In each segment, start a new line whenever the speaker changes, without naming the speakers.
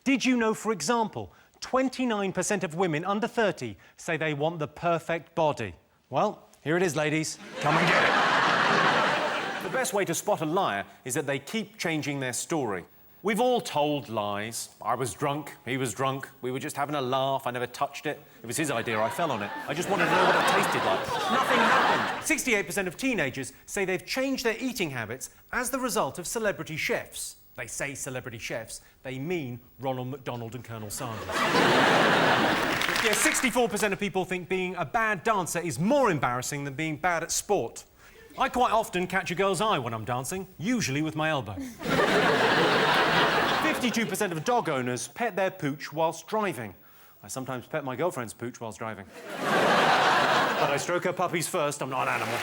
Did you know, for example, 29% of women under 30 say they want the perfect body? Well, here it is, ladies. Come and get it. The best way to spot a liar is that they keep changing their story. We've all told lies. I was drunk, he was drunk, we were just having a laugh, I never touched it. It was his idea, I fell on it. I just wanted to know what it tasted like. Nothing happened. 68% of teenagers say they've changed their eating habits as the result of celebrity chefs. They say celebrity chefs, they mean Ronald McDonald and Colonel Sanders. Yeah, 64% of people think being a bad dancer is more embarrassing than being bad at sport. I quite often catch a girl's eye when I'm dancing, usually with my elbow. 52% of dog owners pet their pooch whilst driving. I sometimes pet my girlfriend's pooch whilst driving. But I stroke her puppies first, I'm not an animal.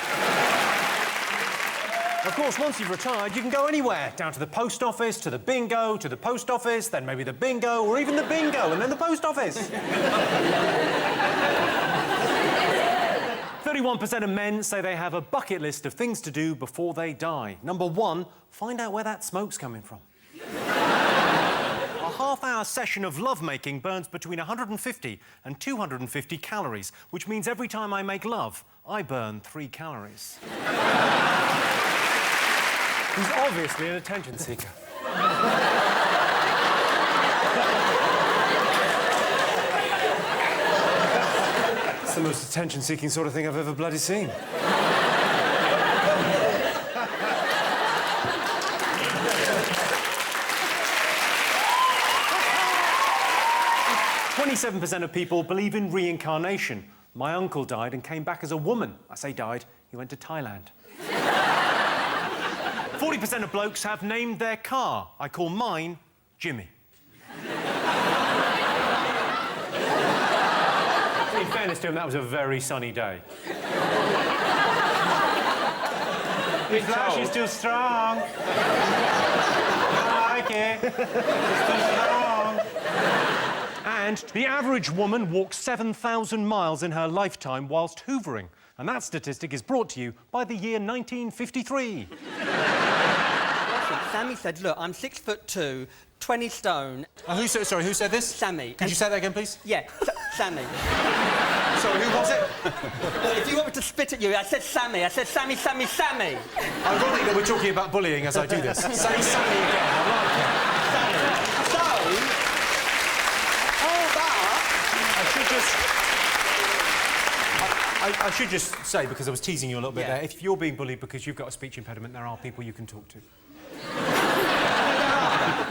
Of course, once you've retired, you can go anywhere. Down to the post office, to the bingo, to the post office, then maybe the bingo, or even the bingo, and then the post office. 31% of men say they have a bucket list of things to do before they die. Number 1, find out where that smoke's coming from. A half-hour session of lovemaking burns between 150 and 250 calories, which means every time I make love, I burn 3 calories. He's obviously an attention seeker. It's the most attention-seeking sort of thing I've ever bloody seen. 27% of people believe in reincarnation. My uncle died and came back as a woman. I say died, he went to Thailand. 40% of blokes have named their car. I call mine Jimmy. In fairness to him, that was a very sunny day. His flash is too strong. I like it. It's too strong. And the average woman walks 7,000 miles in her lifetime whilst hoovering. And that statistic is brought to you by the year 1953.
Sammy said, look, I'm 6'2", 20 stone.
Who said this?
Sammy.
Could you say that again, please?
Yeah, Sammy.
Sorry, who was it?
If you want me to spit at you, I said Sammy. I said Sammy, Sammy, Sammy.
Ironic that we're talking about bullying as I do this. Say Sammy again, I like it.
Sammy. So, all that...
I should just say, because I was teasing you a little bit there, if you're being bullied because you've got a speech impediment, there are people you can talk to.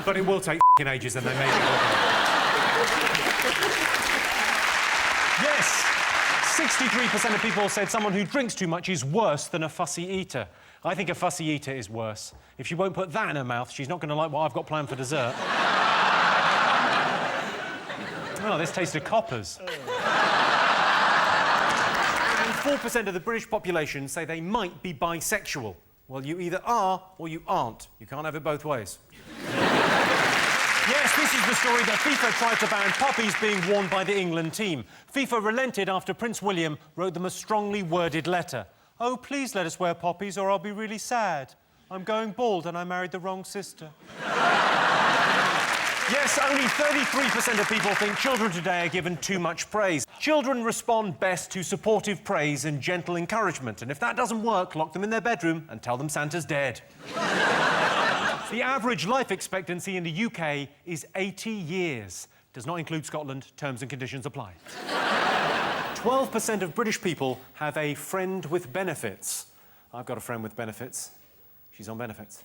But it will take ages and they may be Yes! 63% of people said someone who drinks too much is worse than a fussy eater. I think a fussy eater is worse. If she won't put that in her mouth, she's not going to like what I've got planned for dessert. Oh, this tasted coppers. And 4% of the British population say they might be bisexual. Well, you either are or you aren't. You can't have it both ways. Yes, this is the story that FIFA tried to ban poppies being worn by the England team. FIFA relented after Prince William wrote them a strongly worded letter. Oh, please let us wear poppies or I'll be really sad. I'm going bald and I married the wrong sister. Yes, only 33% of people think children today are given too much praise. Children respond best to supportive praise and gentle encouragement, and if that doesn't work, lock them in their bedroom and tell them Santa's dead. The average life expectancy in the UK is 80 years. Does not include Scotland. Terms and conditions apply. 12% of British people have a friend with benefits. I've got a friend with benefits. She's on benefits.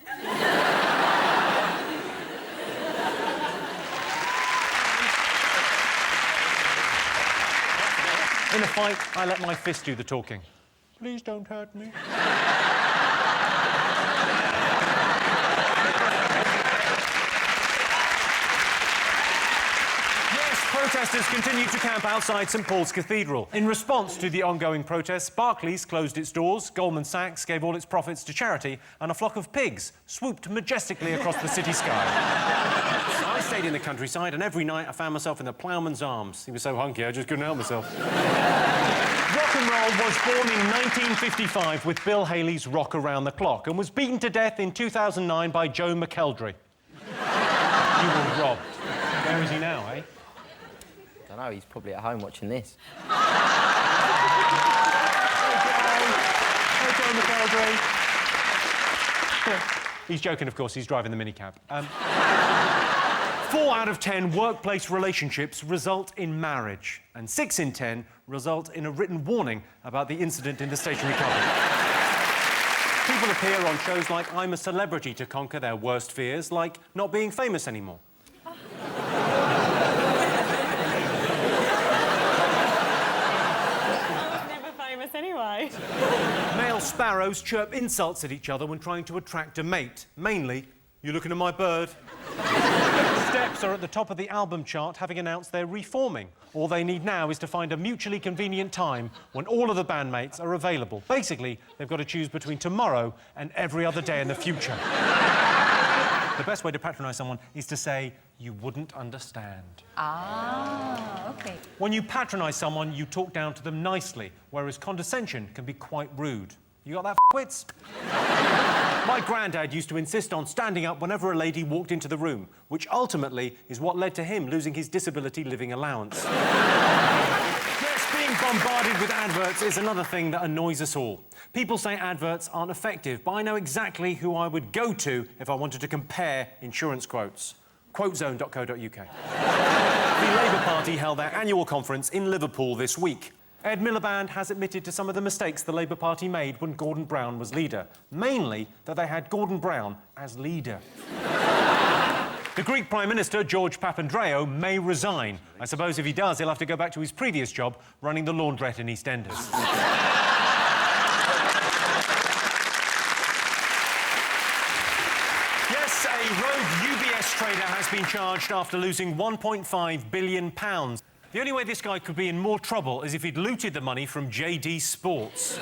In a fight, I let my fist do the talking. Please don't hurt me. Protesters continue to camp outside St Paul's Cathedral. In response to the ongoing protests, Barclays closed its doors, Goldman Sachs gave all its profits to charity, and a flock of pigs swooped majestically across the city sky. I stayed in the countryside, and every night I found myself in the ploughman's arms. He was so hunky, I just couldn't help myself. Rock and roll was born in 1955 with Bill Haley's Rock Around the Clock and was beaten to death in 2009 by Joe McElderry. You were robbed. Very
don't know, he's probably at home watching this.
Okay, McElderry. He's joking, of course. He's driving the minicab. 4 out of 10 workplace relationships result in marriage, and 6 in 10 result in a written warning about the incident in the stationery cupboard. People appear on shows like I'm a Celebrity to conquer their worst fears, like not being famous anymore.
Anyway.
Male sparrows chirp insults at each other when trying to attract a mate. Mainly, "You looking at my bird?" Steps are at the top of the album chart, having announced they're reforming. All they need now is to find a mutually convenient time when all of the bandmates are available. Basically, they've got to choose between tomorrow and every other day in the future. The best way to patronise someone is to say, "You wouldn't understand."
Ah, OK.
When you patronise someone, you talk down to them nicely, whereas condescension can be quite rude. You got that, f***wits? My granddad used to insist on standing up whenever a lady walked into the room, which ultimately is what led to him losing his disability living allowance. Yes, being bombarded with adverts is another thing that annoys us all. People say adverts aren't effective, but I know exactly who I would go to if I wanted to compare insurance quotes. Quotezone.co.uk. The Labour Party held their annual conference in Liverpool this week. Ed Miliband has admitted to some of the mistakes the Labour Party made when Gordon Brown was leader. Mainly that they had Gordon Brown as leader. The Greek Prime Minister, George Papandreou, may resign. I suppose if he does, he'll have to go back to his previous job running the laundrette in EastEnders. Yes, a rogue UBS trader has been charged after losing £1.5 billion. The only way this guy could be in more trouble is if he'd looted the money from JD Sports.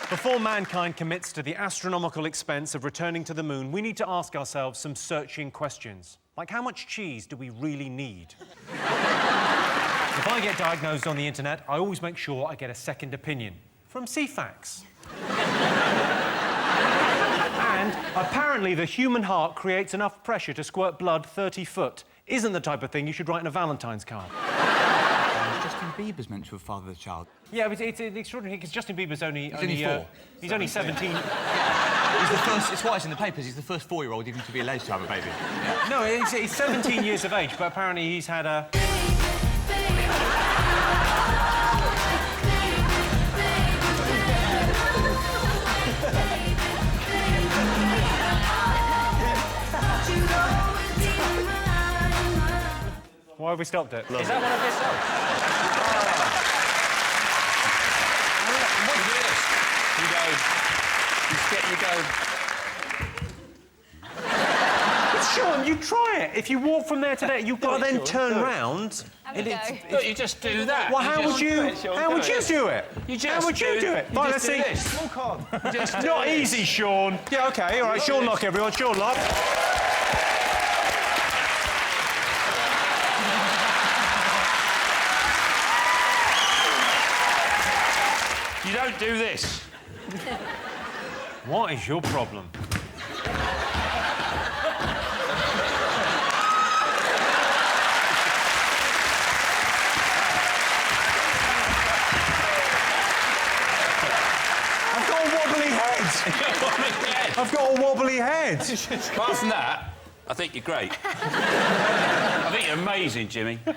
Before mankind commits to the astronomical expense of returning to the moon, we need to ask ourselves some searching questions. Like, how much cheese do we really need? If I get diagnosed on the internet, I always make sure I get a second opinion. From CFAX. And apparently the human heart creates enough pressure to squirt blood 30 foot. Isn't the type of thing you should write in a Valentine's card.
Justin Bieber's meant to have fathered the child.
Yeah, but it's extraordinary because Justin Bieber's only
4.
He's only 17.
He's the first. It's why it's in the papers. He's the first 4-year-old even to be alleged to have a baby. Yeah.
No, he's 17 years of age, but apparently he's had a. Why have we stopped it?
Is that one of his songs?
But Sean, you try it. If you walk from there to there, you've got to then turn round.
Look, you just do that.
Well, how would you do it? How would you do it? Fine, let's see.
Small card.
Not easy, Sean. Yeah, OK, all right. Sean lock, everyone. Sean lock.
You don't do this.
What is your problem? I've got a wobbly head. I've got a wobbly head.
Apart from that, I think you're great. I think you're amazing, Jimmy.
Than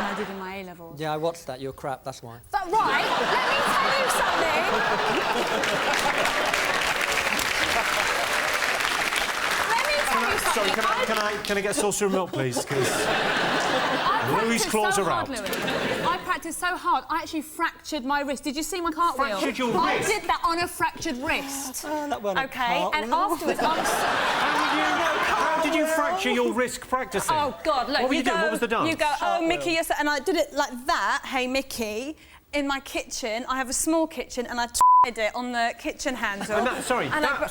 I did in my A-levels.
Yeah, I watched that. You're crap, that's why.
Is that right? Let me tell you something.
Sorry, can I get a saucer of milk, please? Because Louis' claws are out.
I practiced so hard, I actually fractured my wrist. Did you see my cartwheel?
Fractured your wrist?
I did that on a fractured wrist.
That wasn't a
OK, and
cartwheel.
afterwards,
How did you fracture your wrist practicing?
Oh, God, look,
What were you doing? What was the dance?
You go, oh, Mickey, yes, and I did it like that, hey, Mickey, in my kitchen. I have a small kitchen, and I did it on the kitchen handle.
And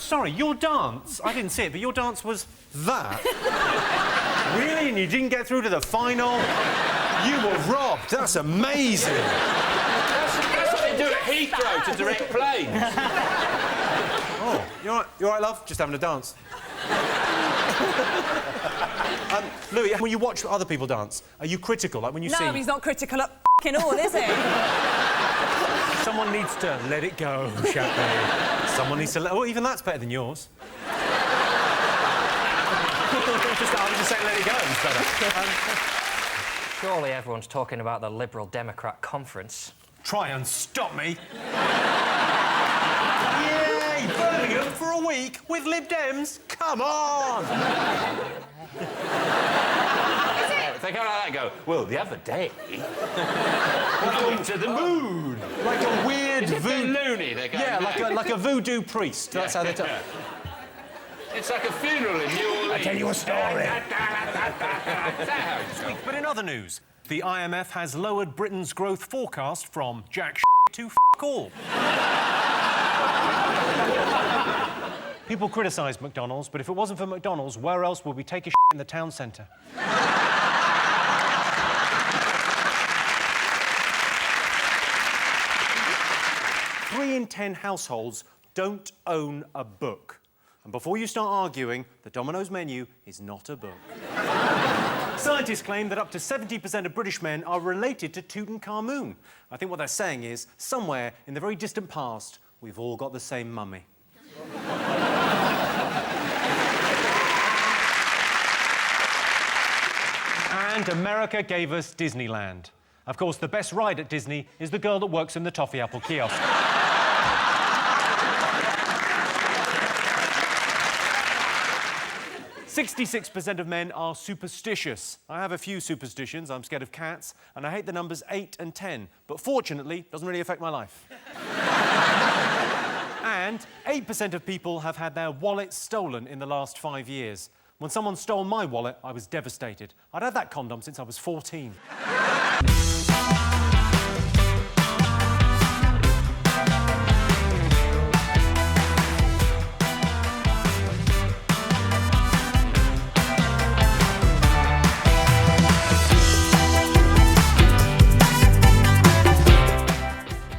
sorry, your dance, I didn't see it, but your dance was that? Really? And you didn't get through to the final? You were robbed. That's amazing.
That's what they do at Heathrow to direct planes.
Oh, you all right, love? Just having a dance. Louis, when you watch other people dance, are you critical? Like when you see...
No, he's not critical at f***ing all, is he?
Someone needs to let it go, Chappie. Someone needs to let... Oh, even that's better than yours. I was just saying let it go. It's better.
Surely everyone's talking about the Liberal Democrat conference.
Try and stop me. Yay! Birmingham for a week with Lib Dems? Come on!
They go like that, go, well, the other day... Welcome to the moon!
Like a weird voodoo...
loony, they go...
Yeah, like a voodoo priest. That's how they talk.
It's like a funeral in New Orleans.
I'll tell you a story. But in other news, the IMF has lowered Britain's growth forecast from jack to all. People criticise McDonald's, but if it wasn't for McDonald's, where else would we take a in the town centre? 3 in 10 households don't own a book. And before you start arguing, the Domino's menu is not a book. Scientists claim that up to 70% of British men are related to Tutankhamun. I think what they're saying is, somewhere in the very distant past, we've all got the same mummy. And America gave us Disneyland. Of course, the best ride at Disney is the girl that works in the toffee apple kiosk. 66% of men are superstitious. I have a few superstitions. I'm scared of cats, and I hate the numbers 8 and 10. But fortunately, it doesn't really affect my life. And 8% of people have had their wallet stolen in the last 5 years. When someone stole my wallet, I was devastated. I'd had that condom since I was 14.